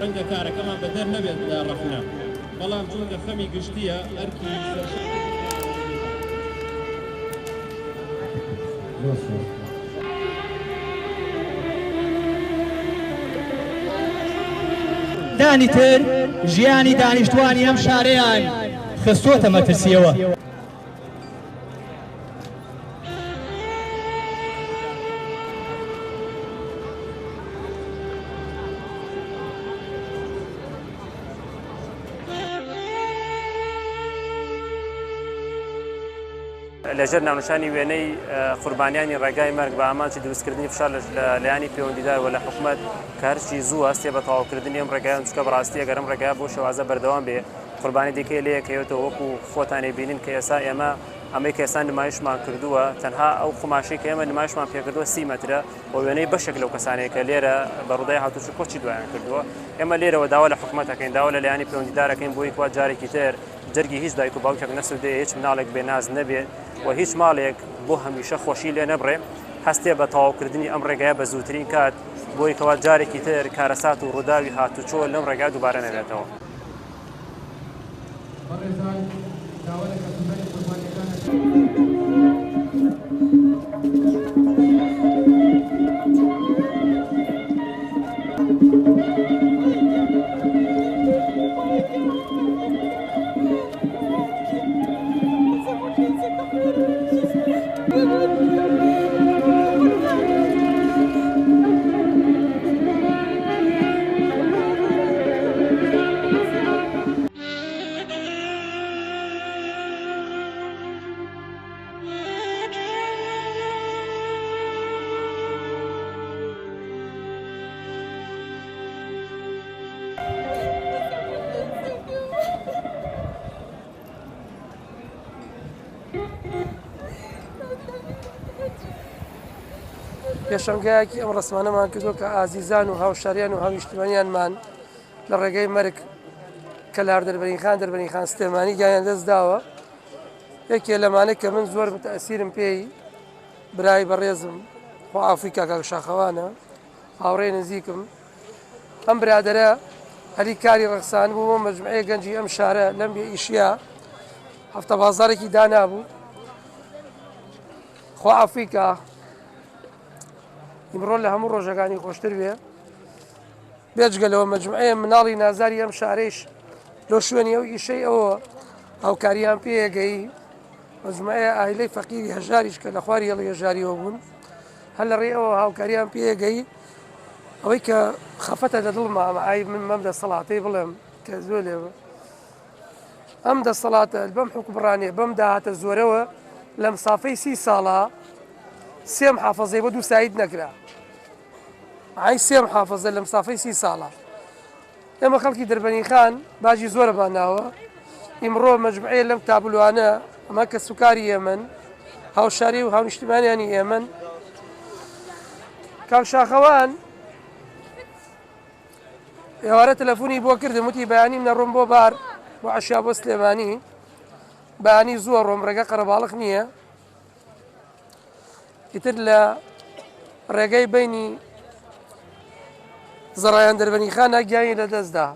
ڕەنگە کارەکەمان بەدەر نەبێت لە ڕەخنا بەڵام چونکە خەمی گشتیە ئەرکی دانی تر ژیانی دانیشتوانی ئەم شارەیان خستووەتە مەترسیەوە. لەژێر ناونشانی وێنەی قوربانیانی ڕێگای مەرگ بە ئامانجی دروستکردنی فشار لە لایانی پەیوەندیدار و لە حکوومەت کارچی زوو هەستێ بە تەواوکردنی ئەم ڕێگایان چکە بەڕاستی ئەگەر ئەم ڕێگای بۆ شێوازە بەردەوام بێ قوربانی دیکەی لێ کەوێتەوە وەکو خۆتانی بینین کە ئێستا ئێمە ئەمەی کە ئێستا نمایشمان کردووە تەنها ئەو خماشەی کە ئێمە نمایشمان پێکردووە 30 مەترە بۆ وێنەی بەشێک لەو کەسانەیە کە لێرە بە ڕوودای هاتوچ کۆچی دوایان کردووە. ئێمە لێرەوە داوا لە حکوومەتەکەین داوا لە لایانی پەیوەندیدارەکەین بۆی کوا جارێکی تر جەرگی هیچ دایک و باوکێک نەسوودێ هیچ مناڵێک بێناز نەبێت و هیچ ماڵێک بۆ هەمیشە خۆشی لێ نەبڕێ هەستێ بە تەواوکردنی ئەم ڕێگایە بە زووترین کات بۆی کەوا جارێکی تر کارەسات و ڕووداوی هاتوچۆ لەم ڕێگا دووبارە نەبێتەوە. پێشەنگایەکی ئەم ڕسمانەمان کردو کە ئازیزان و هاوشاریان و هاویشتمانیانمان لە ڕێگەی مەرگ کەلار دەربەرین خان دەربەرین خان سلێمانی گیان دەست داوە. یەکێ لەمانە کە من زۆر متەئسیرم پێی برای بەڕێزم خوا ئافریکا کاک شاخەوانە هاوڕێ نزیکم ئەم برادەرە هەری کاری ڕەخسان بوو بۆ مەجموعەیە گەنجی ئەم شارە لەم بێ ئیشیا هەفتە بازارێکی دانابوو. خوا ئافریکا ئیمڕۆ لە هەموو ڕۆژەکانی خۆشتر بێ بێجگەلەوە مەجموعەیە مناڵی نازاری ئەم شارەیش لۆ شوێنی ئەو ئیشەی ئەوە هاوکاریان پێگەی مەجموعەیە ئایلەی فەقیری هەژاریش کە لە خواری هێڵی هێژاریەوە بوون هەر لە ڕێ ئەوە هاوکاریان پێگەی ئەوەی کە خەفەتە لە دڵما ئای من مەم دەسەڵاتەی بڵێم کە زۆر لێوە ئەم دەسەڵاتە بەم حکومڕانێ بەم داهاتە زۆرەوە لە مسافەی 30 ساڵە سێم حافەزەی بۆ 2 ساید نەکرا ئای سێم حافەزە لە مسافەی 30 ساڵە. ئێمە خەڵکی دەربەنی خان باجی زۆرەمان ناوە ئیمڕۆ مەجموعەیە لەم تابلوانە ئەمە کە سوکاری ئێمن هاوشاری و هاونیشتمانیانی ئێمن کاک شاخەوان ئێوارە تەلەفۆنی بۆ کردم وتی بەیانیم نەڕۆم بۆ بار بۆ عەشیا بۆ سلێمانی بەیانی زووە ڕۆم ڕێگە قەرەباڵغ نییە ئیتر لە ڕێگەی بینی زەڕایان دەربەنی خان ناگیانی لە دەستدا